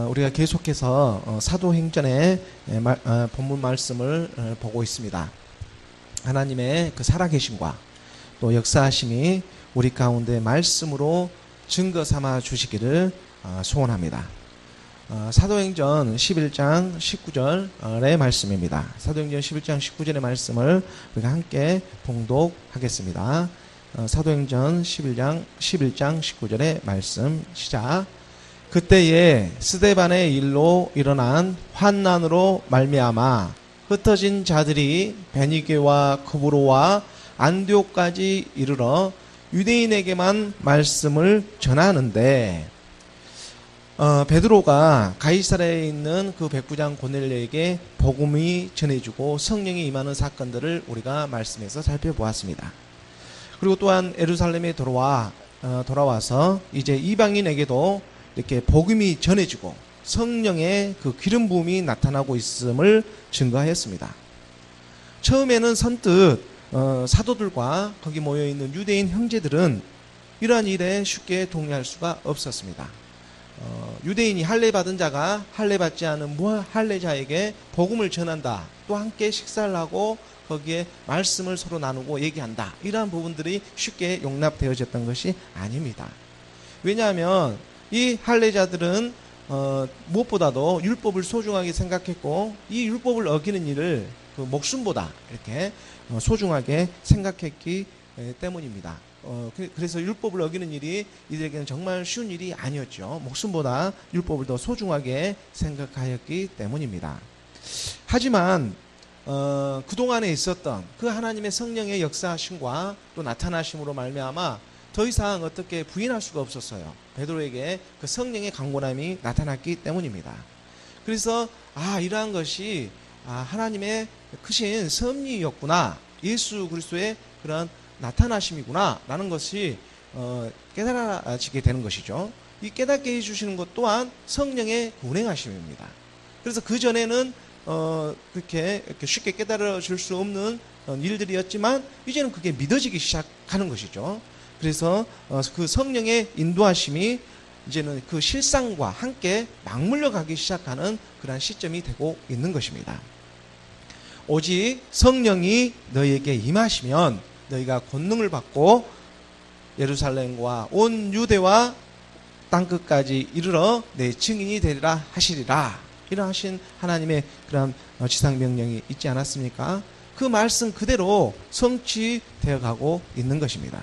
우리가 계속해서 사도행전의 본문 말씀을 보고 있습니다. 하나님의 그 살아계심과 또 역사하심이 우리 가운데 말씀으로 증거 삼아 주시기를 소원합니다. 사도행전 11장 19절의 말씀입니다. 사도행전 11장 19절의 말씀을 우리가 함께 봉독하겠습니다. 사도행전 11장 19절의 말씀 시작. 그때에 스데반의 일로 일어난 환난으로 말미암아 흩어진 자들이 베니게와 구브로와 안디옥까지 이르러 유대인에게만 말씀을 전하는데 베드로가 가이사랴에 있는 그 백부장 고넬료에게 복음이 전해주고 성령이 임하는 사건들을 우리가 말씀에서 살펴보았습니다. 그리고 또한 예루살렘에 돌아와서 이제 이방인에게도 이렇게 복음이 전해지고 성령의 그 기름 부음이 나타나고 있음을 증거하였습니다. 처음에는 선뜻 사도들과 거기 모여있는 유대인 형제들은 이러한 일에 쉽게 동의할 수가 없었습니다. 유대인이 할례 받은 자가 할례 받지 않은 무할례자에게 복음을 전한다, 또 함께 식사를 하고 거기에 말씀을 서로 나누고 얘기한다, 이러한 부분들이 쉽게 용납되어졌던 것이 아닙니다. 왜냐하면 이 할례자들은 무엇보다도 율법을 소중하게 생각했고 이 율법을 어기는 일을 그 목숨보다 이렇게 소중하게 생각했기 때문입니다. 그래서 율법을 어기는 일이 이들에게는 정말 쉬운 일이 아니었죠. 목숨보다 율법을 더 소중하게 생각하였기 때문입니다. 하지만 그동안에 있었던 그 하나님의 성령의 역사하심과 또 나타나심으로 말미암아 더 이상 어떻게 부인할 수가 없었어요. 베드로에게 그 성령의 강권함이 나타났기 때문입니다. 그래서 이러한 것이 하나님의 크신 섭리였구나, 예수 그리스도의 그런 나타나심이구나 라는 것이 깨달아지게 되는 것이죠. 이 깨닫게 해주시는 것 또한 성령의 운행하심입니다. 그래서 그전에는 그렇게 쉽게 깨달아질 수 없는 일들이었지만 이제는 그게 믿어지기 시작하는 것이죠. 그래서 그 성령의 인도하심이 이제는 그 실상과 함께 맞물려 가기 시작하는 그러한 시점이 되고 있는 것입니다. 오직 성령이 너희에게 임하시면 너희가 권능을 받고 예루살렘과 온 유대와 땅끝까지 이르러 내 증인이 되리라 하시리라, 이러하신 하나님의 그런 지상명령이 있지 않았습니까? 그 말씀 그대로 성취되어 가고 있는 것입니다.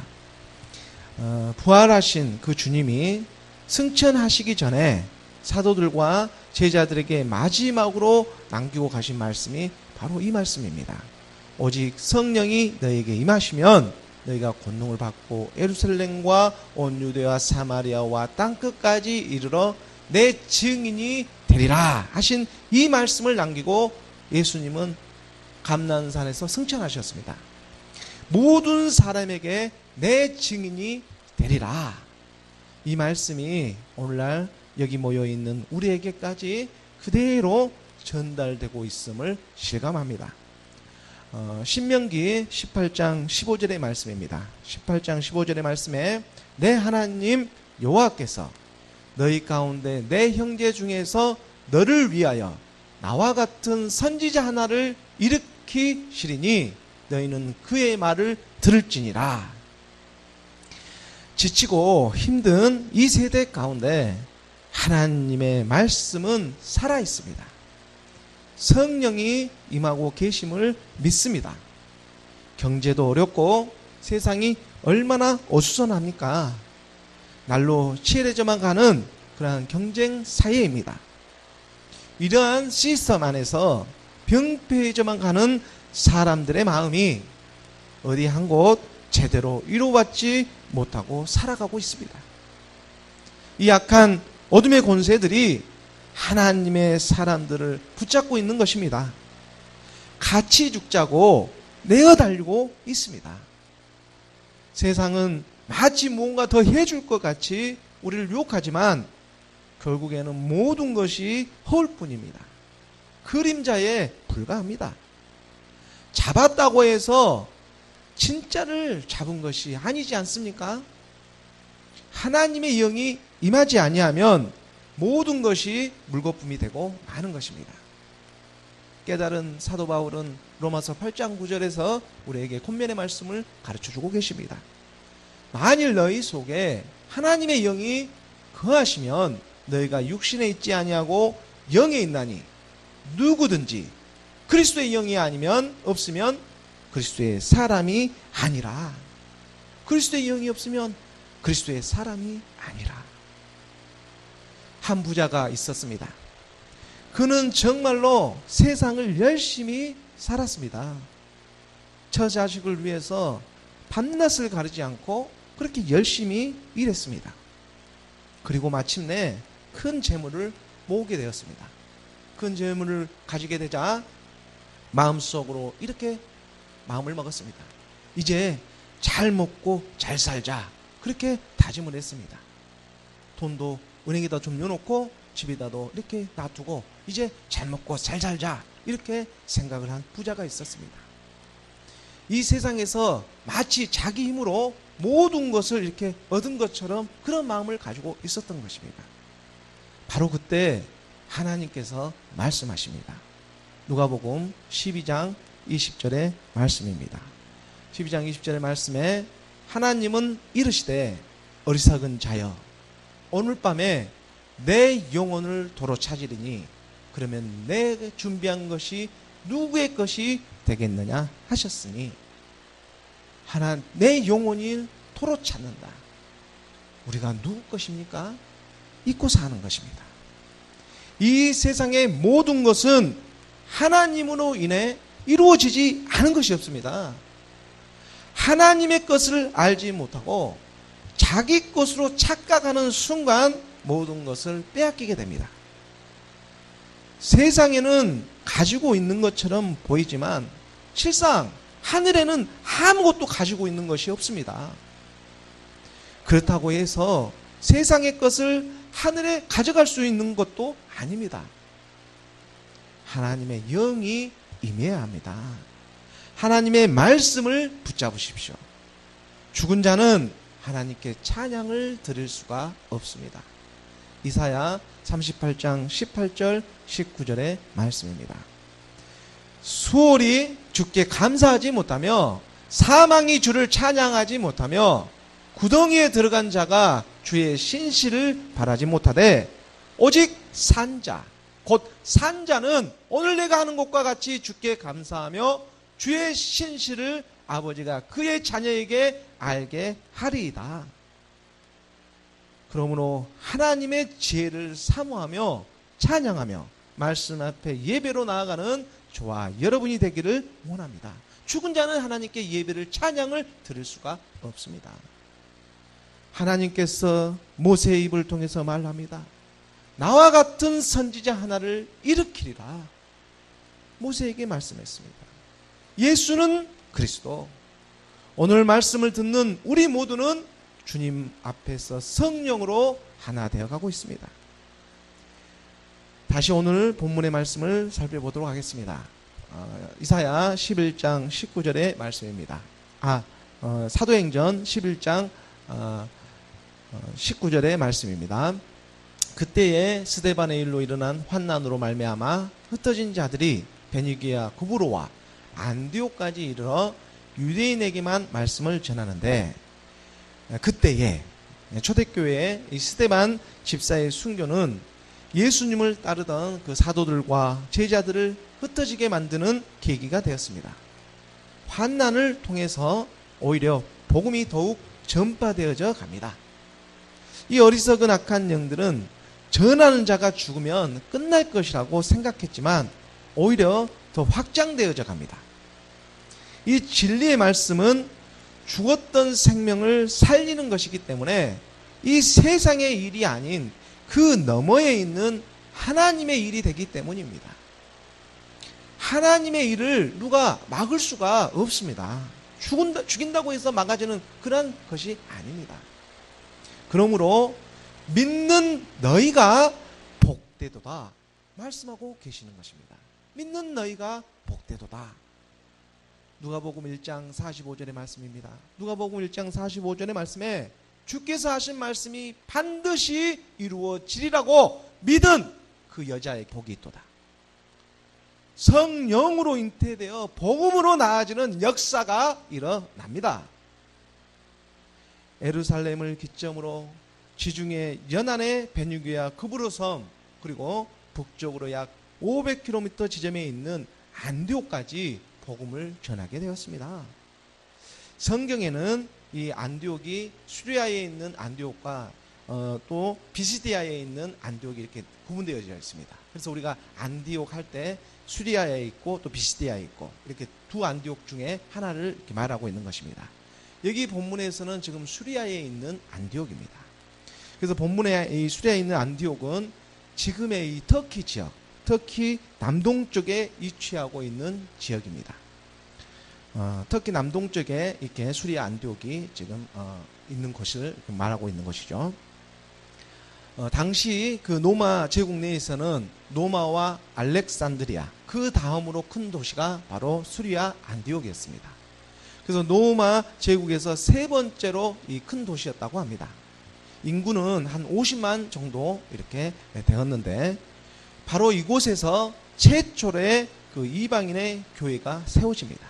부활하신 그 주님이 승천하시기 전에 사도들과 제자들에게 마지막으로 남기고 가신 말씀이 바로 이 말씀입니다. 오직 성령이 너희에게 임하시면 너희가 권능을 받고 예루살렘과 온 유대와 사마리아와 땅끝까지 이르러 내 증인이 되리라 하신 이 말씀을 남기고 예수님은 감난산에서 승천하셨습니다. 모든 사람에게 내 증인이 되리라, 이 말씀이 오늘날 여기 모여있는 우리에게까지 그대로 전달되고 있음을 실감합니다. 신명기 18장 15절의 말씀입니다. 18장 15절의 말씀에 내 하나님 여호와께서 너희 가운데 내 형제 중에서 너를 위하여 나와 같은 선지자 하나를 일으키시리니 너희는 그의 말을 들을지니라. 지치고 힘든 이 세대 가운데 하나님의 말씀은 살아있습니다. 성령이 임하고 계심을 믿습니다. 경제도 어렵고 세상이 얼마나 어수선합니까? 날로 치열해져만 가는 그러한 경쟁 사회입니다. 이러한 시스템 안에서 병폐해져만 가는 사람들의 마음이 어디 한 곳 제대로 위로받지 못하고 살아가고 있습니다. 이 악한 어둠의 권세들이 하나님의 사람들을 붙잡고 있는 것입니다. 같이 죽자고 내어달리고 있습니다. 세상은 마치 무언가 더 해줄 것 같이 우리를 유혹하지만 결국에는 모든 것이 허울 뿐입니다. 그림자에 불과합니다. 잡았다고 해서 진짜를 잡은 것이 아니지 않습니까? 하나님의 영이 임하지 아니하면 결국에는 모든 것이 허울 뿐입니다. 그림자에 불과합니다. 잡았다고 해서 진짜를 잡은 것이 아니지 않습니까? 하나님의 영이 임하지 아니하면 모든 것이 물거품이 되고 마는 것입니다. 깨달은 사도 바울은 로마서 8장 9절에서 우리에게 권면의 말씀을 가르쳐주고 계십니다. 만일 너희 속에 하나님의 영이 거하시면 너희가 육신에 있지 아니하고 영에 있나니 누구든지 그리스도의 영이 아니면 없으면 그리스도의 사람이 아니라. 그리스도의 영이 없으면 그리스도의 사람이 아니라. 한 부자가 있었습니다. 그는 정말로 세상을 열심히 살았습니다. 처자식을 위해서 밤낮을 가리지 않고 그렇게 열심히 일했습니다. 그리고 마침내 큰 재물을 모으게 되었습니다. 큰 재물을 가지게 되자 마음속으로 이렇게 마음을 먹었습니다. 이제 잘 먹고 잘 살자. 그렇게 다짐을 했습니다. 돈도 은행에다 좀 넣어놓고 집에다도 이렇게 놔두고 이제 잘 먹고 잘 살자. 이렇게 생각을 한 부자가 있었습니다. 이 세상에서 마치 자기 힘으로 모든 것을 이렇게 얻은 것처럼 그런 마음을 가지고 있었던 것입니다. 바로 그때 하나님께서 말씀하십니다. 누가복음 12장 20절의 말씀입니다. 12장 20절의 말씀에 하나님은 이르시되 어리석은 자여 오늘 밤에 내 영혼을 도로 찾으리니 그러면 내 준비한 것이 누구의 것이 되겠느냐 하셨으니 내 영혼이 도로 찾는다. 우리가 누구 것입니까? 잊고 사는 것입니다. 이 세상의 모든 것은 하나님으로 인해 이루어지지 않은 것이 없습니다. 하나님의 것을 알지 못하고 자기 것으로 착각하는 순간 모든 것을 빼앗기게 됩니다. 세상에는 가지고 있는 것처럼 보이지만 실상 하늘에는 아무것도 가지고 있는 것이 없습니다. 그렇다고 해서 세상의 것을 하늘에 가져갈 수 있는 것도 아닙니다. 하나님의 영이 임해야 합니다. 하나님의 말씀을 붙잡으십시오. 죽은 자는 하나님께 찬양을 드릴 수가 없습니다. 이사야 38장 18절 19절의 말씀입니다. 수월이 주께 감사하지 못하며 사망이 주를 찬양하지 못하며 구덩이에 들어간 자가 주의 신실을 바라지 못하되 오직 산자 곧 산자는 오늘 내가 하는 것과 같이 주께 감사하며 주의 신실을 아버지가 그의 자녀에게 알게 하리이다. 그러므로 하나님의 지혜를 사모하며 찬양하며 말씀 앞에 예배로 나아가는 저와 여러분이 되기를 원합니다. 죽은 자는 하나님께 예배를 찬양을 드릴 수가 없습니다. 하나님께서 모세의 입을 통해서 말합니다. 나와 같은 선지자 하나를 일으키리라. 모세에게 말씀했습니다. 예수는 그리스도. 오늘 말씀을 듣는 우리 모두는 주님 앞에서 성령으로 하나 되어가고 있습니다. 다시 오늘 본문의 말씀을 살펴보도록 하겠습니다. 이사야 11장 19절의 말씀입니다. 사도행전 11장 19절의 말씀입니다. 그때에 스데반의 일로 일어난 환난으로 말미암아 흩어진 자들이 베니게와 구브로와 안디옥까지 이르러 유대인에게만 말씀을 전하는데 그때에 초대교회의 이 스데반 집사의 순교는 예수님을 따르던 그 사도들과 제자들을 흩어지게 만드는 계기가 되었습니다. 환난을 통해서 오히려 복음이 더욱 전파되어져 갑니다. 이 어리석은 악한 영들은 전하는 자가 죽으면 끝날 것이라고 생각했지만 오히려 더 확장되어져 갑니다. 이 진리의 말씀은 죽었던 생명을 살리는 것이기 때문에 이 세상의 일이 아닌 그 너머에 있는 하나님의 일이 되기 때문입니다. 하나님의 일을 누가 막을 수가 없습니다. 죽인다고 해서 막아지는 그런 것이 아닙니다. 그러므로 믿는 너희가 복되도다 말씀하고 계시는 것입니다. 믿는 너희가 복되도다. 누가복음 1장 45절의 말씀입니다. 누가복음 1장 45절의 말씀에 주께서 하신 말씀이 반드시 이루어지리라고 믿은 그 여자의 복이 있도다. 성령으로 잉태되어 복음으로 나아지는 역사가 일어납니다. 예루살렘을 기점으로 지중해 연안의 베니게아 그브로 섬, 그리고 북쪽으로 약 500km 지점에 있는 안디옥까지 복음을 전하게 되었습니다. 성경에는 이 안디옥이 수리아에 있는 안디옥과 또 비시디아에 있는 안디옥이 이렇게 구분되어 있습니다. 그래서 우리가 안디옥 할 때 수리아에 있고 또 비시디아에 있고 이렇게 두 안디옥 중에 하나를 이렇게 말하고 있는 것입니다. 여기 본문에서는 지금 수리아에 있는 안디옥입니다. 그래서 본문에 이 수리아에 있는 안디옥은 지금의 이 터키 지역, 터키 남동쪽에 위치하고 있는 지역입니다. 터키 남동쪽에 이렇게 수리아 안디옥이 지금 있는 것을 말하고 있는 것이죠. 당시 그 로마 제국 내에서는 로마와 알렉산드리아, 그 다음으로 큰 도시가 바로 수리아 안디옥이었습니다. 그래서 로마 제국에서 세 번째로 이 큰 도시였다고 합니다. 인구는 한 50만 정도 이렇게 되었는데, 바로 이곳에서 최초의 그 이방인의 교회가 세워집니다.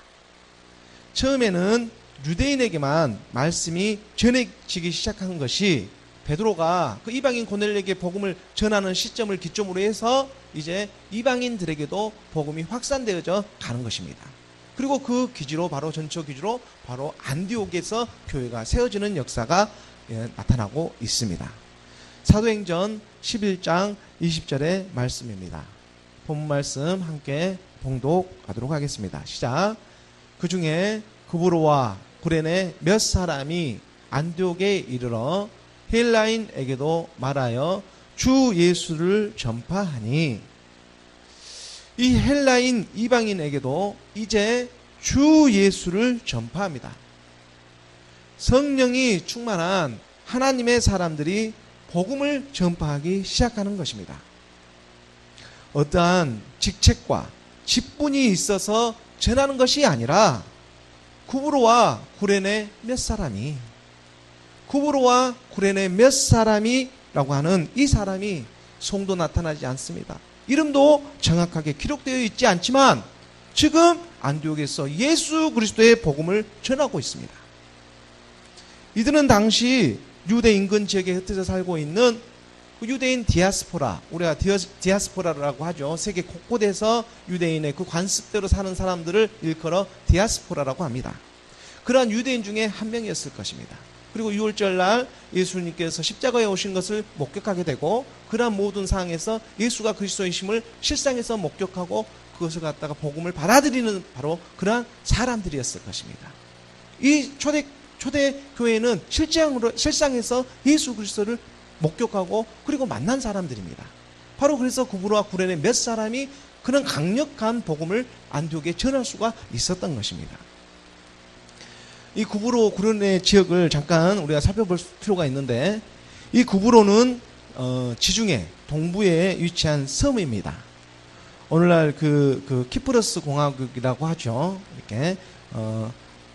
처음에는 유대인에게만 말씀이 전해지기 시작한 것이 베드로가 그 이방인 고넬료에게 복음을 전하는 시점을 기점으로 해서 이제 이방인들에게도 복음이 확산되어져 가는 것입니다. 그리고 그 기지로, 바로 전초 기지로 바로 안디옥에서 교회가 세워지는 역사가 나타나고 있습니다. 사도행전 11장 20절의 말씀입니다. 본문 말씀 함께 봉독하도록 하겠습니다. 시작. 그 중에 구브로와 구레네 몇 사람이 안디옥에 이르러 헬라인에게도 말하여 주 예수를 전파하니, 이 헬라인 이방인에게도 이제 주 예수를 전파합니다. 성령이 충만한 하나님의 사람들이 복음을 전파하기 시작하는 것입니다. 어떠한 직책과 직분이 있어서 전하는 것이 아니라 구브로와 구레네 몇 사람이, 구브로와 구레네 몇 사람이라고 하는 이 사람이 성도 나타나지 않습니다. 이름도 정확하게 기록되어 있지 않지만 지금 안디옥에서 예수 그리스도의 복음을 전하고 있습니다. 이들은 당시 유대 인근 지역에 흩어져 살고 있는 그 유대인 디아스포라, 우리가 디아스포라라고 하죠. 세계 곳곳에서 유대인의 그 관습대로 사는 사람들을 일컬어 디아스포라라고 합니다. 그러한 유대인 중에 한 명이었을 것입니다. 그리고 6월절 날 예수님께서 십자가에 오신 것을 목격하게 되고, 그러한 모든 상황에서 예수가 그리스도이심을 실상에서 목격하고 그것을 갖다가 복음을 받아들이는 바로 그러한 사람들이었을 것입니다. 이 초대 교회는 실상에서 예수 그리스도를 목격하고 그리고 만난 사람들입니다. 바로 그래서 구브로와 구레네 몇 사람이 그런 강력한 복음을 안디옥에 전할 수가 있었던 것입니다. 이 구브로 구레네 지역을 잠깐 우리가 살펴볼 필요가 있는데, 이 구브로는 지중해 동부에 위치한 섬입니다. 오늘날 그 키프러스 공화국이라고 하죠. 이렇게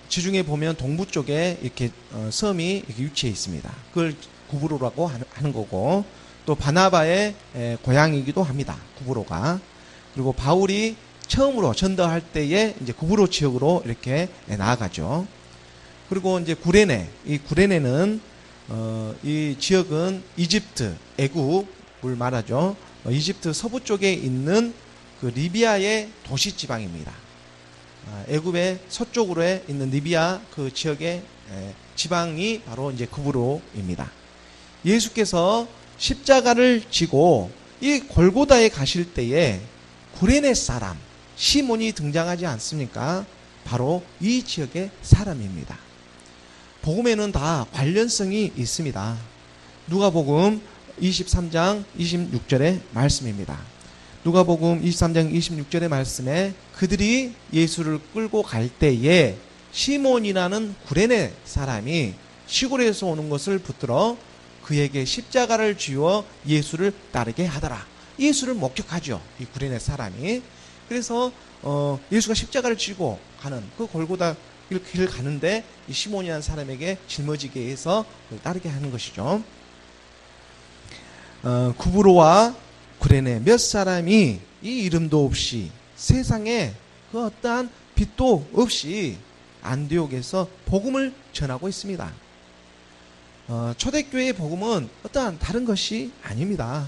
지중해 보면 동부 쪽에 이렇게 섬이 이렇게 위치해 있습니다. 그걸 구브로라고 하는 거고, 또 바나바의 고향이기도 합니다. 구브로가. 그리고 바울이 처음으로 전도할 때에 이제 구브로 지역으로 이렇게 나아가죠. 그리고 이제 구레네, 이 구레네는 이 지역은 이집트, 애굽을 말하죠. 이집트 서부 쪽에 있는 그 리비아의 도시 지방입니다. 애굽의 서쪽으로 있는 리비아 그 지역의 지방이 바로 이제 구브로입니다. 예수께서 십자가를 지고 이 골고다에 가실 때에 구레네 사람 시몬이 등장하지 않습니까? 바로 이 지역의 사람입니다. 복음에는 다 관련성이 있습니다. 누가복음 23장 26절의 말씀입니다. 누가복음 23장 26절의 말씀에 그들이 예수를 끌고 갈 때에 시몬이라는 구레네 사람이 시골에서 오는 것을 붙들어 그에게 십자가를 쥐어 예수를 따르게 하더라. 예수를 목격하죠, 이 구레네 사람이. 그래서 예수가 십자가를 쥐고 가는 그 골고다 길을 가는데 이 시몬이라는 사람에게 짊어지게 해서 따르게 하는 것이죠. 구브로와 구레네 몇 사람이 이 이름도 없이 세상에 그 어떠한 빛도 없이 안디옥에서 복음을 전하고 있습니다. 초대교회의 복음은 어떠한 다른 것이 아닙니다.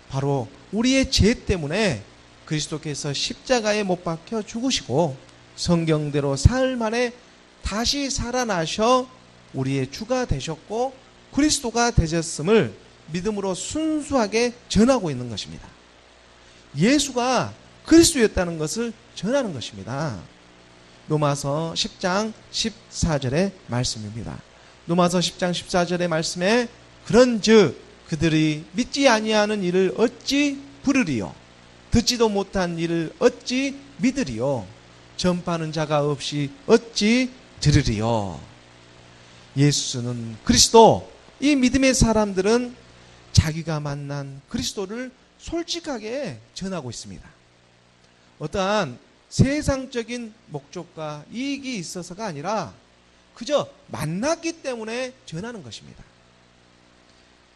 바로 우리의 죄 때문에 그리스도께서 십자가에 못 박혀 죽으시고 성경대로 사흘 만에 다시 살아나셔 우리의 주가 되셨고 그리스도가 되셨음을 믿음으로 순수하게 전하고 있는 것입니다. 예수가 그리스도였다는 것을 전하는 것입니다. 로마서 10장 14절의 말씀입니다. 로마서 10장 14절의 말씀에 그런즉 그들이 믿지 아니하는 일을 어찌 부르리요 듣지도 못한 일을 어찌 믿으리요 전파하는 자가 없이 어찌 들으리요. 예수는 그리스도. 이 믿음의 사람들은 자기가 만난 그리스도를 솔직하게 전하고 있습니다. 어떠한 세상적인 목적과 이익이 있어서가 아니라 그저 만났기 때문에 전하는 것입니다.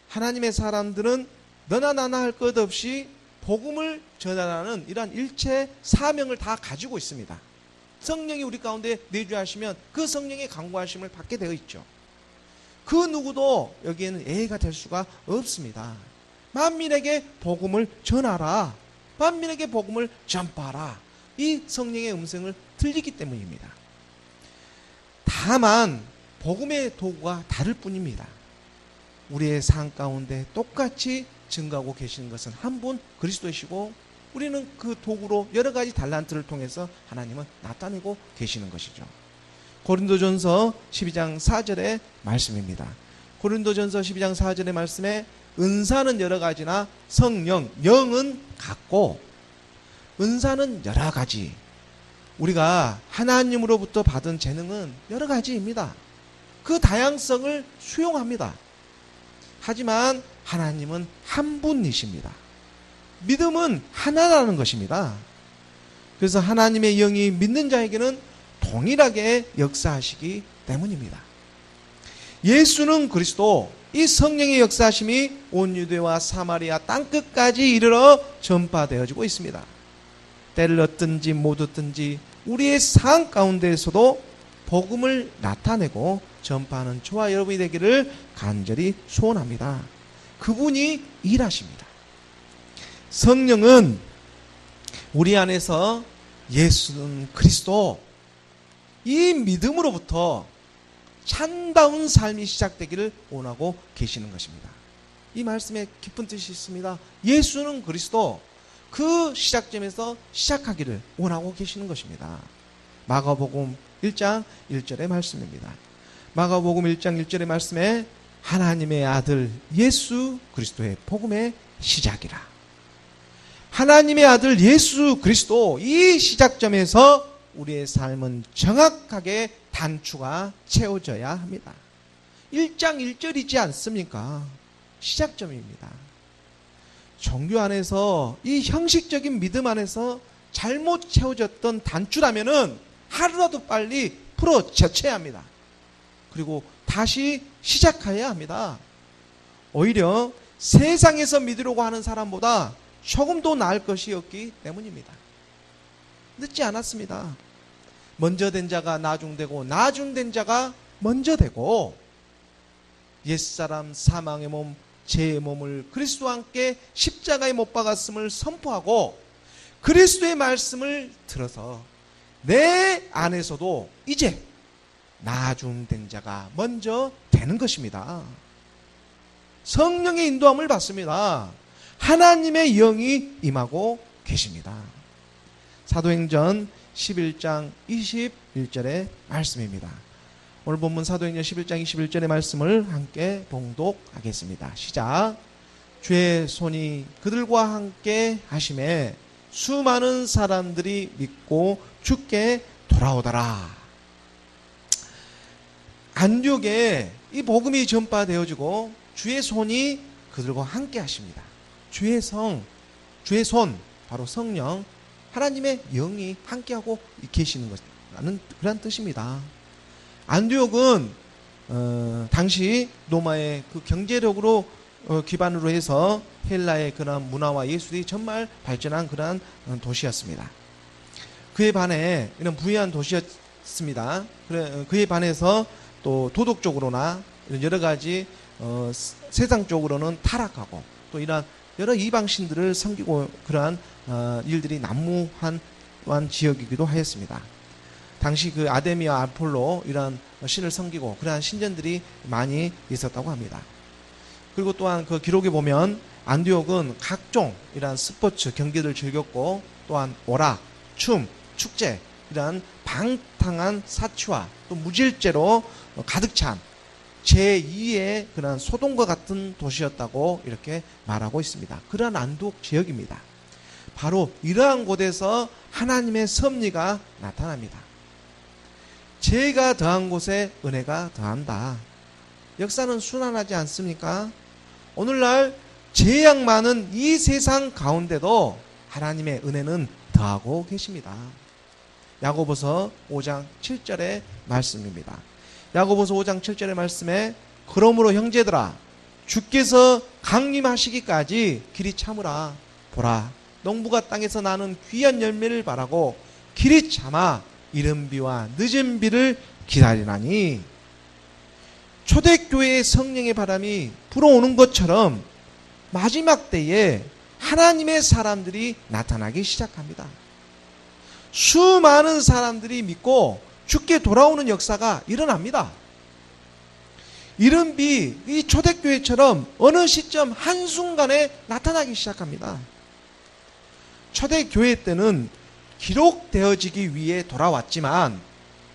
하나님의 사람들은 너나 나나 할 것 없이 복음을 전하라는 이러한 일체 사명을 다 가지고 있습니다. 성령이 우리 가운데 내주하시면 그 성령의 강구하심을 받게 되어 있죠. 그 누구도 여기에는 예외가 될 수가 없습니다. 만민에게 복음을 전하라. 만민에게 복음을 전파하라. 이 성령의 음성을 들리기 때문입니다. 다만 복음의 도구가 다를 뿐입니다. 우리의 삶 가운데 똑같이 증거하고 계시는 것은 한 분 그리스도이시고 우리는 그 도구로 여러 가지 달란트를 통해서 하나님은 나타내고 계시는 것이죠. 고린도전서 12장 4절의 말씀입니다. 고린도전서 12장 4절의 말씀에 은사는 여러 가지나 성령, 영은 같고 은사는 여러 가지. 우리가 하나님으로부터 받은 재능은 여러 가지입니다. 그 다양성을 수용합니다. 하지만 하나님은 한 분이십니다. 믿음은 하나라는 것입니다. 그래서 하나님의 영이 믿는 자에게는 동일하게 역사하시기 때문입니다. 예수는 그리스도, 이 성령의 역사하심이 온 유대와 사마리아 땅끝까지 이르러 전파되어지고 있습니다. 때를 얻든지 못 얻든지 우리의 삶 가운데에서도 복음을 나타내고 전파하는 저와 여러분이 되기를 간절히 소원합니다. 그분이 일하십니다. 성령은 우리 안에서 예수는 그리스도, 이 믿음으로부터 참다운 삶이 시작되기를 원하고 계시는 것입니다. 이 말씀에 깊은 뜻이 있습니다. 예수는 그리스도, 그 시작점에서 시작하기를 원하고 계시는 것입니다. 마가복음 1장 1절의 말씀입니다. 마가복음 1장 1절의 말씀에 하나님의 아들 예수 그리스도의 복음의 시작이라. 하나님의 아들 예수 그리스도, 이 시작점에서 우리의 삶은 정확하게 단추가 채워져야 합니다. 1장 1절이지 않습니까? 시작점입니다. 종교 안에서 이 형식적인 믿음 안에서 잘못 채워졌던 단추라면은 하루라도 빨리 풀어 제쳐야 합니다. 그리고 다시 시작해야 합니다. 오히려 세상에서 믿으려고 하는 사람보다 조금도 나을 것이 없기 때문입니다. 늦지 않았습니다. 먼저 된 자가 나중되고 나중된 자가 먼저 되고 옛사람 사망의 몸 제 몸을 그리스도와 함께 십자가에 못 박았음을 선포하고 그리스도의 말씀을 들어서 내 안에서도 이제 나중된 자가 먼저 되는 것입니다. 성령의 인도함을 받습니다. 하나님의 영이 임하고 계십니다. 사도행전 11장 21절의 말씀입니다. 오늘 본문 사도행전 11장 21절의 말씀을 함께 봉독하겠습니다. 시작. 주의 손이 그들과 함께 하심에 수많은 사람들이 믿고 주께 돌아오더라. 안디옥에 이 복음이 전파되어지고 주의 손이 그들과 함께 하십니다. 주의 손, 바로 성령, 하나님의 영이 함께하고 계시는 것이라는 그런 뜻입니다. 안디옥은 당시 로마의 그 경제력으로 기반으로 해서 헬라의 그런 문화와 예술이 정말 발전한 그러한 도시였습니다. 그에 반해 이런 부유한 도시였습니다. 그에 반해서 또 도덕적으로나 여러 가지 세상적으로는 타락하고 또 이러한 여러 이방신들을 섬기고 그러한 일들이 난무한 지역이기도 하였습니다. 당시 그 아데미와 아폴로 이러한 신을 섬기고 그러한 신전들이 많이 있었다고 합니다. 그리고 또한 그 기록에 보면 안디옥은 각종 이러한 스포츠 경기를 즐겼고 또한 오락, 춤, 축제 이러한 방탕한 사치와 또 무질죄로 가득 찬 제2의 그런 소돔과 같은 도시였다고 이렇게 말하고 있습니다. 그러한 안디옥 지역입니다. 바로 이러한 곳에서 하나님의 섭리가 나타납니다. 죄가 더한 곳에 은혜가 더한다. 역사는 순환하지 않습니까? 오늘날 죄악 많은 이 세상 가운데도 하나님의 은혜는 더하고 계십니다. 야고보서 5장 7절의 말씀입니다. 야고보서 5장 7절의 말씀에 그러므로 형제들아 주께서 강림하시기까지 길이 참으라. 보라 농부가 땅에서 나는 귀한 열매를 바라고 길이 참아 이른 비와 늦은 비를 기다리나니 초대교회의 성령의 바람이 불어오는 것처럼 마지막 때에 하나님의 사람들이 나타나기 시작합니다. 수많은 사람들이 믿고 주께 돌아오는 역사가 일어납니다. 이른 비, 이 초대교회처럼 어느 시점 한순간에 나타나기 시작합니다. 초대교회 때는 기록되어지기 위해 돌아왔지만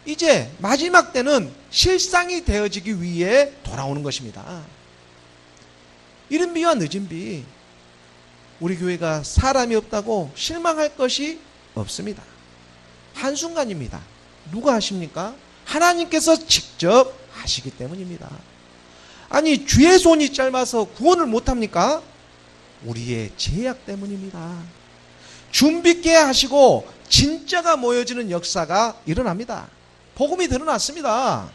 이제 마지막 때는 실상이 되어지기 위해 돌아오는 것입니다. 이른 비와 늦은 비, 우리 교회가 사람이 없다고 실망할 것이 없습니다. 한순간입니다. 누가 하십니까? 하나님께서 직접 하시기 때문입니다. 아니 주의 손이 짧아서 구원을 못합니까? 우리의 죄악 때문입니다. 준비케 하시고 진짜가 모여지는 역사가 일어납니다. 복음이 드러났습니다.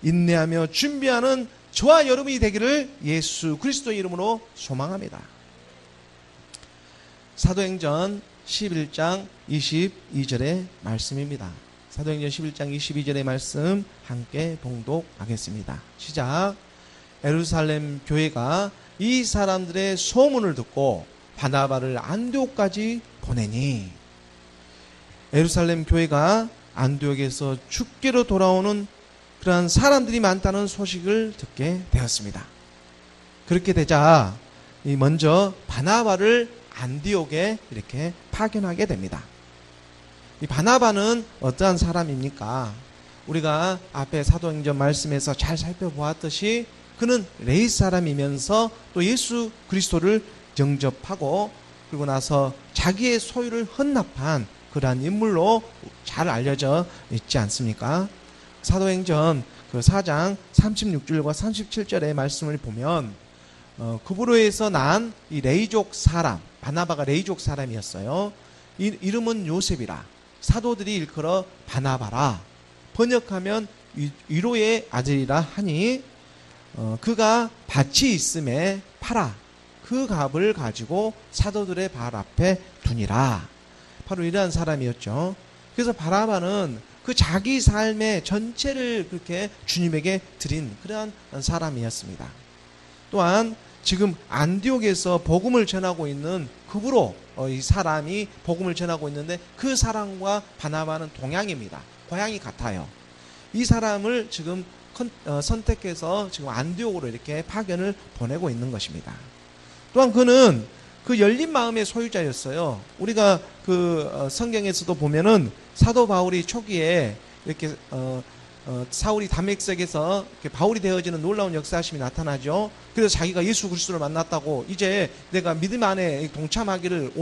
인내하며 준비하는 저와 여러분이 되기를 예수 그리스도의 이름으로 소망합니다. 사도행전 11장 22절의 말씀입니다. 사도행전 11장 22절의 말씀 함께 봉독하겠습니다. 시작. 예루살렘 교회가 이 사람들의 소문을 듣고 바나바를 안디옥까지 보내니 예루살렘 교회가 안디옥에서 주께로 돌아오는 그러한 사람들이 많다는 소식을 듣게 되었습니다. 그렇게 되자 먼저 바나바를 안디옥에 이렇게 파견하게 됩니다. 이 바나바는 어떠한 사람입니까? 우리가 앞에 사도행전 말씀에서 잘 살펴보았듯이 그는 레위 사람이면서 또 예수 그리스도를 영접하고 그리고 나서 자기의 소유를 헌납한 그러한 인물로 잘 알려져 있지 않습니까? 사도행전 그 4장 36절과 37절의 말씀을 보면 구브로에서 난 이 레이족 사람, 바나바가 레이족 사람이었어요. 이름은 요셉이라 사도들이 일컬어 바나바라 번역하면 위로의 아들이라 하니 그가 밭이 있음에 팔아 그 값을 가지고 사도들의 발 앞에 두니라. 바로 이러한 사람이었죠. 그래서 바나바는 그 자기 삶의 전체를 그렇게 주님에게 드린 그러한 사람이었습니다. 또한 지금 안디옥에서 복음을 전하고 있는 급으로 이 사람이 복음을 전하고 있는데 그 사람과 바나바는 동양입니다. 고향이 같아요. 이 사람을 지금 선택해서 지금 안디옥으로 이렇게 파견을 보내고 있는 것입니다. 또한 그는 그 열린 마음의 소유자였어요. 우리가 그 성경에서도 보면은 사도 바울이 초기에 이렇게 사울이 다메섹에서 바울이 되어지는 놀라운 역사하심이 나타나죠. 그래서 자기가 예수 그리스도를 만났다고 이제 내가 믿음 안에 동참하기를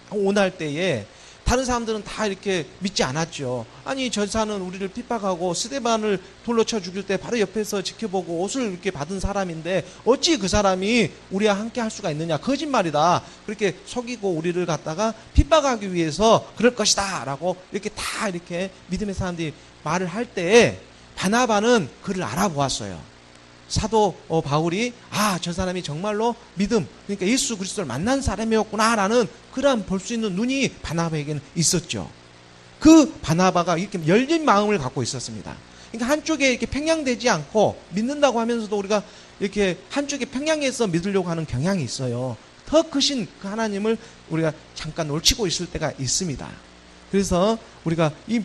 원할 때에 다른 사람들은 다 이렇게 믿지 않았죠. 아니 전사는 우리를 핍박하고 스데반을 돌로 쳐 죽일 때 바로 옆에서 지켜보고 옷을 이렇게 받은 사람인데 어찌 그 사람이 우리와 함께 할 수가 있느냐. 거짓말이다. 그렇게 속이고 우리를 갖다가 핍박하기 위해서 그럴 것이다 라고 이렇게 다 이렇게 믿음의 사람들이 말을 할 때에 바나바는 그를 알아보았어요. 사도 바울이 저 사람이 정말로 믿음, 그러니까 예수 그리스도를 만난 사람이었구나라는 그런 볼 수 있는 눈이 바나바에게는 있었죠. 그 바나바가 이렇게 열린 마음을 갖고 있었습니다. 그러니까 한쪽에 이렇게 편향되지 않고 믿는다고 하면서도 우리가 이렇게 한쪽에 편향해서 믿으려고 하는 경향이 있어요. 더 크신 그 하나님을 우리가 잠깐 놓치고 있을 때가 있습니다. 그래서 우리가 이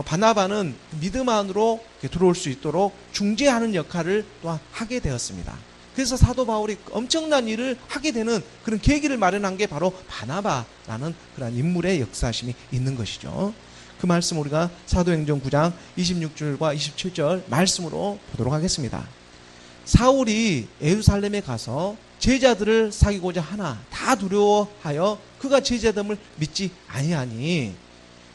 바나바는 믿음 안으로 들어올 수 있도록 중재하는 역할을 또한 하게 되었습니다. 그래서 사도 바울이 엄청난 일을 하게 되는 그런 계기를 마련한 게 바로 바나바라는 그런 인물의 역사심이 있는 것이죠. 그 말씀 우리가 사도행전 9장 26절과 27절 말씀으로 보도록 하겠습니다. 사울이 예루살렘에 가서 제자들을 사귀고자 하나 다 두려워하여 그가 제자됨을 믿지 아니하니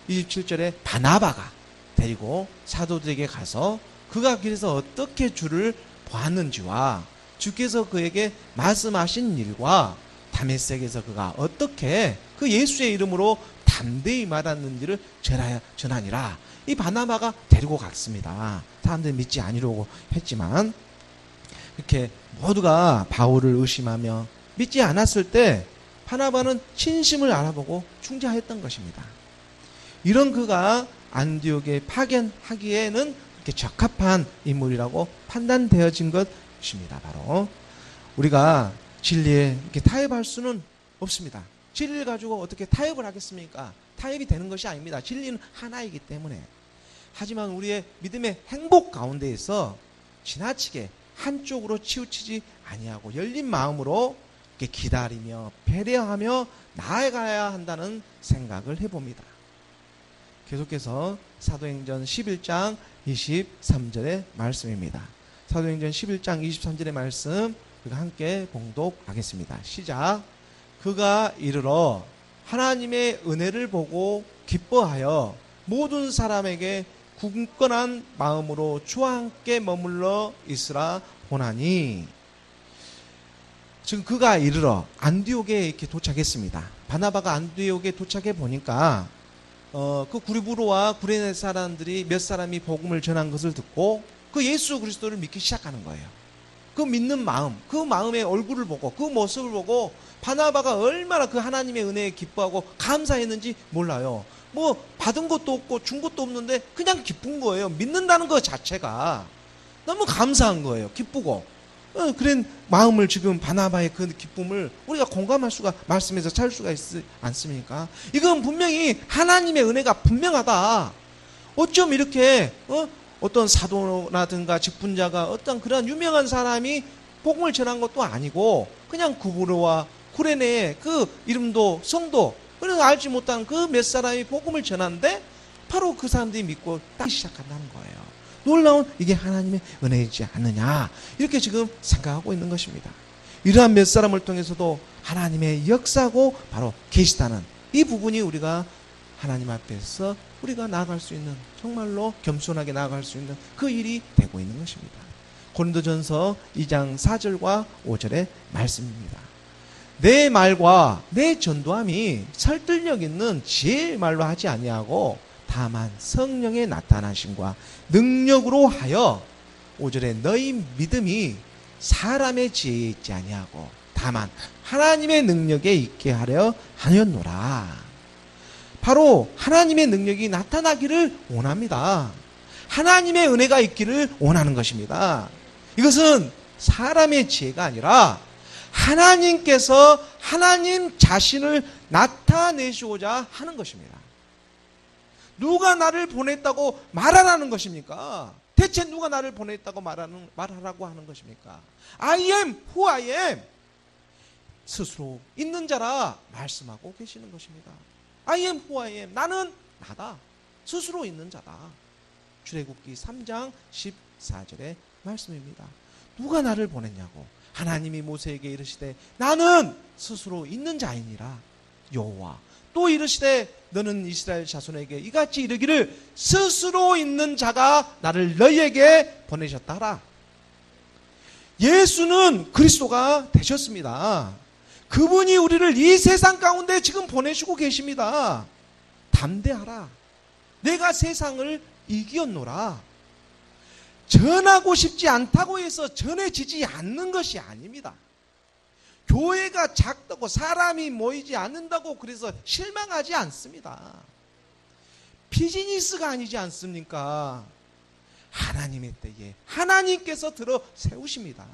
27절에 바나바가 데리고 사도들에게 가서 그가 길에서 어떻게 주를 보았는지와 주께서 그에게 말씀하신 일과 다메섹에서 그가 어떻게 그 예수의 이름으로 담대히 말하는지를 전하니라. 이 바나바가 데리고 갔습니다. 사람들이 믿지 아니려고 했지만 이렇게 모두가 바울을 의심하며 믿지 않았을 때 바나바는 진심을 알아보고 중재하였던 것입니다. 이런 그가 안디옥에 파견하기에는 이렇게 적합한 인물이라고 판단되어진 것입니다. 바로 우리가 진리에 이렇게 타협할 수는 없습니다. 진리를 가지고 어떻게 타협을 하겠습니까? 타협이 되는 것이 아닙니다. 진리는 하나이기 때문에. 하지만 우리의 믿음의 행복 가운데에서 지나치게 한쪽으로 치우치지 아니하고 열린 마음으로 이렇게 기다리며 배려하며 나아가야 한다는 생각을 해봅니다. 계속해서 사도행전 11장 23절의 말씀입니다. 사도행전 11장 23절의 말씀 우리가 함께 봉독하겠습니다. 시작. 그가 이르러 하나님의 은혜를 보고 기뻐하여 모든 사람에게 굳건한 마음으로 주와 함께 머물러 있으라 보나니. 지금 그가 이르러 안디옥에 이렇게 도착했습니다. 바나바가 안디옥에 도착해 보니까 그 구리부로와 구레네 사람들이 몇 사람이 복음을 전한 것을 듣고 그 예수 그리스도를 믿기 시작하는 거예요. 그 믿는 마음, 그 마음의 얼굴을 보고 그 모습을 보고 바나바가 얼마나 그 하나님의 은혜에 기뻐하고 감사했는지 몰라요. 뭐 받은 것도 없고 준 것도 없는데 그냥 기쁜 거예요. 믿는다는 것 자체가 너무 감사한 거예요. 기쁘고. 그런 마음을 지금 바나바의 그 기쁨을 우리가 공감할 수가, 말씀에서 찾을 수가 있지 않습니까? 이건 분명히 하나님의 은혜가 분명하다. 어쩜 이렇게 어떤 사도라든가 직분자가 어떤 그런 유명한 사람이 복음을 전한 것도 아니고 그냥 구브로와 구레네의 그 이름도 성도 그래서 알지 못하는 그 몇 사람이 복음을 전하는데 바로 그 사람들이 믿고 따르기 시작한다는 거예요. 놀라운 이게 하나님의 은혜이지 않느냐 이렇게 지금 생각하고 있는 것입니다. 이러한 몇 사람을 통해서도 하나님의 역사고 바로 계시다는 이 부분이 우리가 하나님 앞에서 우리가 나아갈 수 있는, 정말로 겸손하게 나아갈 수 있는 그 일이 되고 있는 것입니다. 고린도전서 2장 4절과 5절의 말씀입니다. 내 말과 내 전도함이 설득력 있는 지혜의 말로 하지 아니하고 다만 성령의 나타나심과 능력으로 하여 5절에 너희 믿음이 사람의 지혜에 있지 아니하고 다만 하나님의 능력에 있게 하려 하였노라. 바로 하나님의 능력이 나타나기를 원합니다. 하나님의 은혜가 있기를 원하는 것입니다. 이것은 사람의 지혜가 아니라 하나님께서 하나님 자신을 나타내시고자 하는 것입니다. 누가 나를 보냈다고 말하라는 것입니까? 대체 누가 나를 보냈다고 말하라고 하는 것입니까? I am who I am. 스스로 있는 자라 말씀하고 계시는 것입니다. I am who I am. 나는 나다. 스스로 있는 자다. 출애굽기 3장 14절의 말씀입니다. 누가 나를 보냈냐고. 하나님이 모세에게 이르시되 나는 스스로 있는 자이니라. 여호와. 또 이르시되 너는 이스라엘 자손에게 이같이 이르기를 스스로 있는 자가 나를 너희에게 보내셨다 하라. 예수는 그리스도가 되셨습니다. 그분이 우리를 이 세상 가운데 지금 보내시고 계십니다. 담대하라. 내가 세상을 이기었노라. 전하고 싶지 않다고 해서 전해지지 않는 것이 아닙니다. 교회가 작다고 사람이 모이지 않는다고 그래서 실망하지 않습니다. 비즈니스가 아니지 않습니까? 하나님의 때에 하나님께서 들어 세우십니다.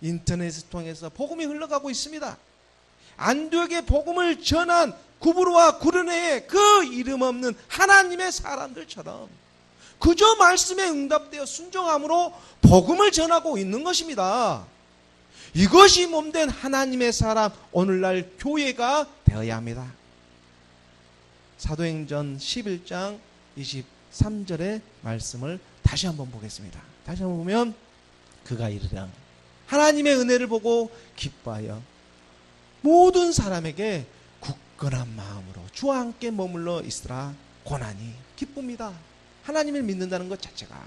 인터넷을 통해서 복음이 흘러가고 있습니다. 안디옥에 복음을 전한 구브로와 구르네의 그 이름 없는 하나님의 사람들처럼 그저 말씀에 응답되어 순종함으로 복음을 전하고 있는 것입니다. 이것이 몸된 하나님의 사람, 오늘날 교회가 되어야 합니다. 사도행전 11장 23절의 말씀을 다시 한번 보겠습니다. 다시 한번 보면 그가 이르되 하나님의 은혜를 보고 기뻐하여 모든 사람에게 굳건한 마음으로 주와 함께 머물러 있으라 고난이 기쁩니다. 하나님을 믿는다는 것 자체가.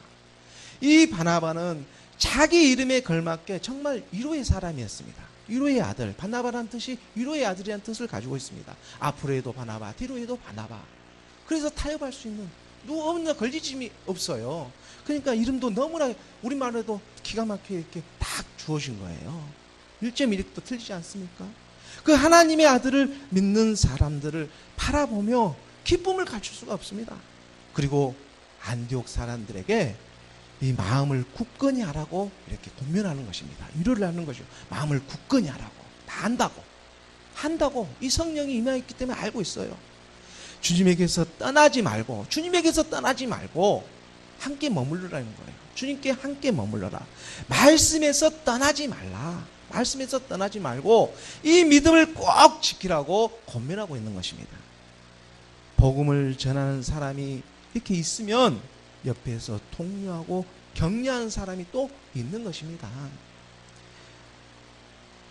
이 바나바는 자기 이름에 걸맞게 정말 위로의 사람이었습니다. 위로의 아들, 바나바라는 뜻이 위로의 아들이라는 뜻을 가지고 있습니다. 앞으로 해도 바나바, 뒤로 해도 바나바. 그래서 타협할 수 있는 누구나 걸리짐이 없어요. 그러니까 이름도 너무나 우리말로 해도 기가 막히게 이렇게 딱 주어진 거예요. 1.1도 틀리지 않습니까? 그 하나님의 아들을 믿는 사람들을 바라보며 기쁨을 갖출 수가 없습니다. 그리고 안디옥 사람들에게 이 마음을 굳건히 하라고 이렇게 권면하는 것입니다. 위로를 하는 것이죠. 마음을 굳건히 하라고. 다 한다고. 이 성령이 임하였기 때문에 알고 있어요. 주님에게서 떠나지 말고 함께 머물러라는 거예요. 주님께 함께 머물러라. 말씀에서 떠나지 말고 이 믿음을 꼭 지키라고 권면하고 있는 것입니다. 복음을 전하는 사람이 이렇게 있으면 옆에서 독려하고 격려하는 사람이 또 있는 것입니다.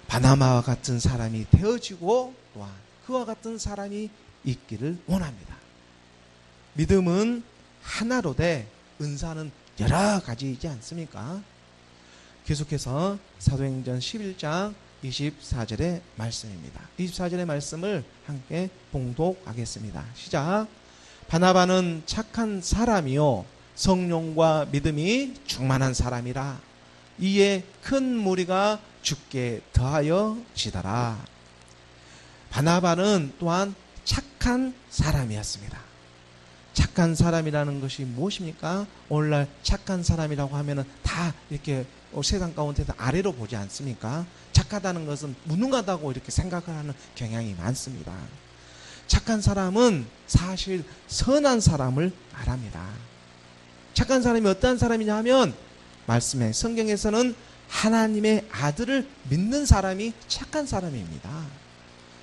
바나바와 같은 사람이 되어지고 또한 그와 같은 사람이 있기를 원합니다. 믿음은 하나로 돼 은사는 여러 가지이지 않습니까? 계속해서 사도행전 11장 24절의 말씀입니다. 24절의 말씀을 함께 봉독하겠습니다. 시작. 바나바는 착한 사람이요 성령과 믿음이 충만한 사람이라 이에 큰 무리가 주께 더하여 지더라. 바나바는 또한 착한 사람이었습니다. 착한 사람이라는 것이 무엇입니까? 오늘날 착한 사람이라고 하면은 다 이렇게 세상 가운데서 아래로 보지 않습니까? 착하다는 것은 무능하다고 이렇게 생각을 하는 경향이 많습니다. 착한 사람은 사실 선한 사람을 말합니다. 착한 사람이 어떠한 사람이냐 하면 말씀에 성경에서는 하나님의 아들을 믿는 사람이 착한 사람입니다.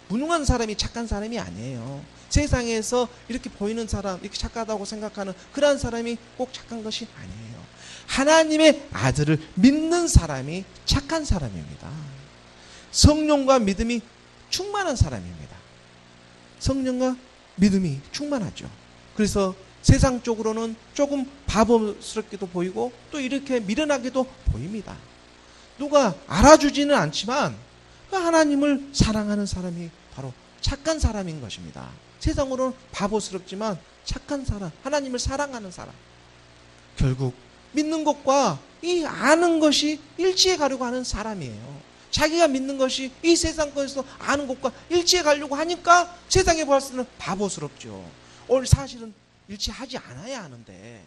무능한 사람이 착한 사람이 아니에요. 세상에서 이렇게 보이는 사람, 이렇게 착하다고 생각하는 그러한 사람이 꼭 착한 것이 아니에요. 하나님의 아들을 믿는 사람이 착한 사람입니다. 성령과 믿음이 충만한 사람입니다. 성령과 믿음이 충만하죠. 그래서 세상적으로는 조금 바보스럽게도 보이고 또 이렇게 미련하게도 보입니다. 누가 알아주지는 않지만 하나님을 사랑하는 사람이 바로 착한 사람인 것입니다. 세상으로는 바보스럽지만 착한 사람, 하나님을 사랑하는 사람. 결국 믿는 것과 이 아는 것이 일치해 가려고 하는 사람이에요. 자기가 믿는 것이 이 세상 것에서 아는 것과 일치해 가려고 하니까 세상에 봤을 때는 바보스럽죠. 오늘 사실은 일치하지 않아야 하는데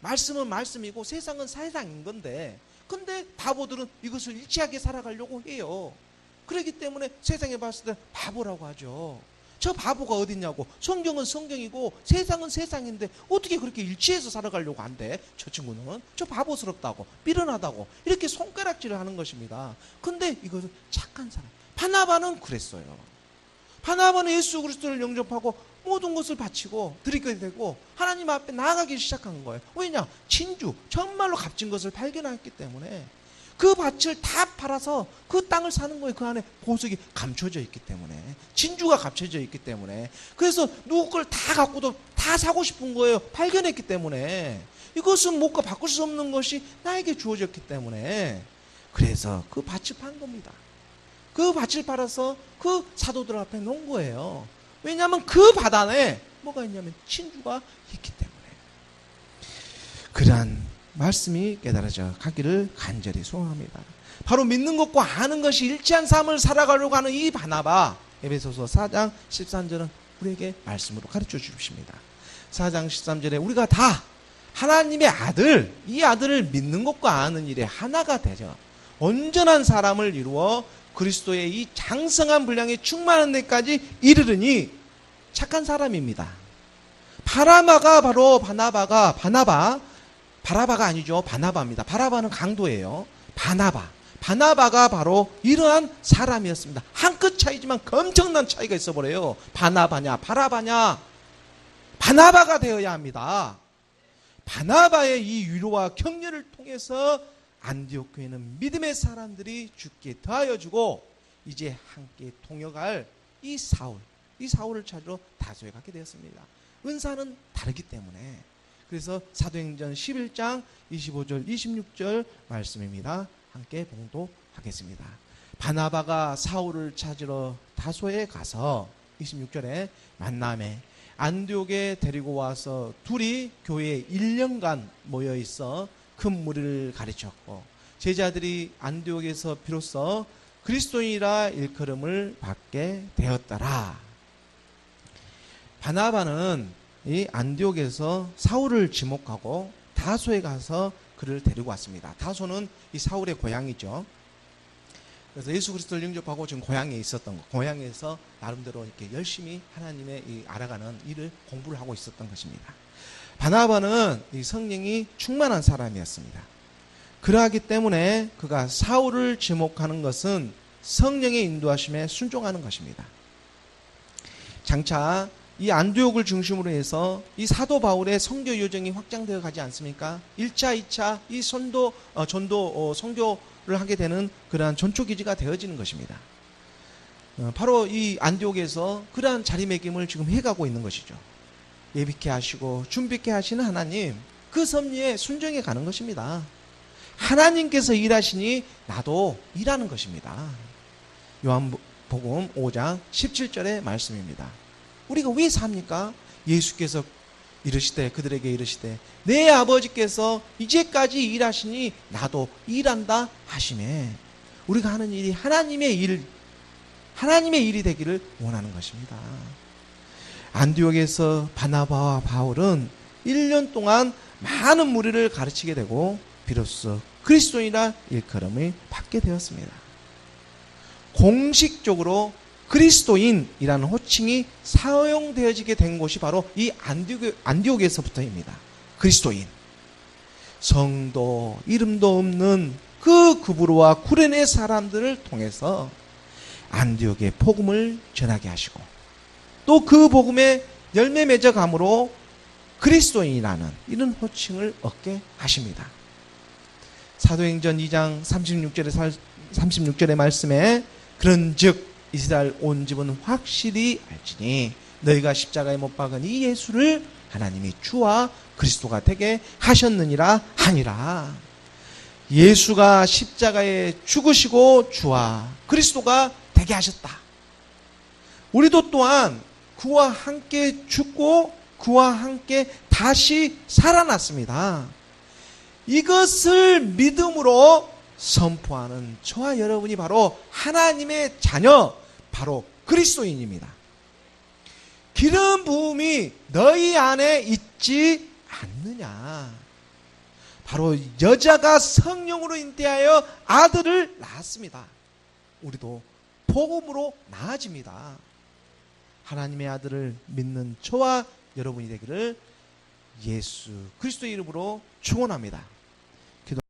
말씀은 말씀이고 세상은 세상인 건데 근데 바보들은 이것을 일치하게 살아가려고 해요. 그렇기 때문에 세상에 봤을 때 바보라고 하죠. 저 바보가 어딨냐고. 성경은 성경이고 세상은 세상인데 어떻게 그렇게 일치해서 살아가려고 한대. 저 친구는 저 바보스럽다고 미련하다고 이렇게 손가락질을 하는 것입니다. 근데 이것은 착한 사람. 바나바는 그랬어요. 바나바는 예수 그리스도를 영접하고 모든 것을 바치고 드리게 되고 하나님 앞에 나아가기 시작한 거예요. 왜냐? 진주, 정말로 값진 것을 발견했기 때문에 그 밭을 다 팔아서 그 땅을 사는 거예요. 그 안에 보석이 감춰져 있기 때문에, 진주가 감춰져 있기 때문에. 그래서 누구 걸 다 갖고도 다 사고 싶은 거예요. 발견했기 때문에. 이것은 못과 바꿀 수 없는 것이 나에게 주어졌기 때문에. 그래서 그 밭을 판 겁니다. 그 밭을 팔아서 그 사도들 앞에 놓은 거예요. 왜냐하면 그 밭 안에 뭐가 있냐면 진주가 있기 때문에. 그러한 말씀이 깨달아져 가기를 간절히 소원합니다. 바로 믿는 것과 아는 것이 일치한 삶을 살아가려고 하는 이 바나바, 에베소서 4장 13절은 우리에게 말씀으로 가르쳐 주십니다. 4장 13절에 우리가 다 하나님의 아들, 이 아들을 믿는 것과 아는 일에 하나가 되죠. 온전한 사람을 이루어 그리스도의 이 장성한 분량에 충만한 데까지 이르르니 착한 사람입니다. 바나바가 바로 바라바가 아니죠. 바나바입니다. 바라바는 강도예요. 바나바가 바로 이러한 사람이었습니다. 한 끗 차이지만 엄청난 차이가 있어버려요. 바나바냐 바라바냐, 바나바가 되어야 합니다. 바나바의 이 위로와 격려를 통해서 안디옥 교회는 믿음의 사람들이 죽게 더하여 주고 이제 함께 통역할 이 사울을 찾으러 다소에 가게 되었습니다. 은사는 다르기 때문에. 그래서 사도행전 11장 25절 26절 말씀입니다. 함께 봉독하겠습니다. 바나바가 사울을 찾으러 다소에 가서 26절에 만남에 안디옥에 데리고 와서 둘이 교회에 1년간 모여 있어 큰 무리를 가르쳤고 제자들이 안디옥에서 비로소 그리스도인이라 일컬음을 받게 되었더라. 바나바는 이 안디옥에서 사울을 지목하고 다소에 가서 그를 데리고 왔습니다. 다소는 이 사울의 고향이죠. 그래서 예수 그리스도를 영접하고 지금 고향에 있었던 것, 고향에서 나름대로 이렇게 열심히 하나님의 이 알아가는 일을 공부를 하고 있었던 것입니다. 바나바는 이 성령이 충만한 사람이었습니다. 그러하기 때문에 그가 사울을 지목하는 것은 성령의 인도하심에 순종하는 것입니다. 장차 이 안디옥을 중심으로 해서 이 사도 바울의 선교 여정이 확장되어 가지 않습니까? 1차, 2차 이 선교를 하게 되는 그러한 전초기지가 되어지는 것입니다. 바로 이 안디옥에서 그러한 자리매김을 지금 해가고 있는 것이죠. 예비케 하시고 준비케 하시는 하나님, 그 섭리에 순종해 가는 것입니다. 하나님께서 일하시니 나도 일하는 것입니다. 요한복음 5장 17절의 말씀입니다. 우리가 왜 삽니까? 예수께서 이르시되 그들에게 이르시되 내 아버지께서 이제까지 일하시니 나도 일한다 하시매, 우리가 하는 일이 하나님의 일이 되기를 원하는 것입니다. 안디옥에서 바나바와 바울은 1년 동안 많은 무리를 가르치게 되고 비로소 그리스도인이라 일컬음을 받게 되었습니다. 공식적으로 그리스도인이라는 호칭이 사용되어지게 된 곳이 바로 이 안디옥에서부터입니다. 그리스도인, 성도, 이름도 없는 그 구브로와 구레네 사람들을 통해서 안디옥의 복음을 전하게 하시고 또 그 복음에 열매 맺어감으로 그리스도인이라는 이런 호칭을 얻게 하십니다. 사도행전 2장 36절의 말씀에 그런즉 이스라엘 온 집은 확실히 알지니 너희가 십자가에 못 박은 이 예수를 하나님이 주와 그리스도가 되게 하셨느니라 하니라. 예수가 십자가에 죽으시고 주와 그리스도가 되게 하셨다. 우리도 또한 그와 함께 죽고 그와 함께 다시 살아났습니다. 이것을 믿음으로 선포하는 저와 여러분이 바로 하나님의 자녀, 바로 그리스도인입니다. 기름 부음이 너희 안에 있지 않느냐. 바로 여자가 성령으로 잉태하여 아들을 낳았습니다. 우리도 복음으로 나아집니다. 하나님의 아들을 믿는 저와 여러분이 되기를 예수 그리스도의 이름으로 축원합니다.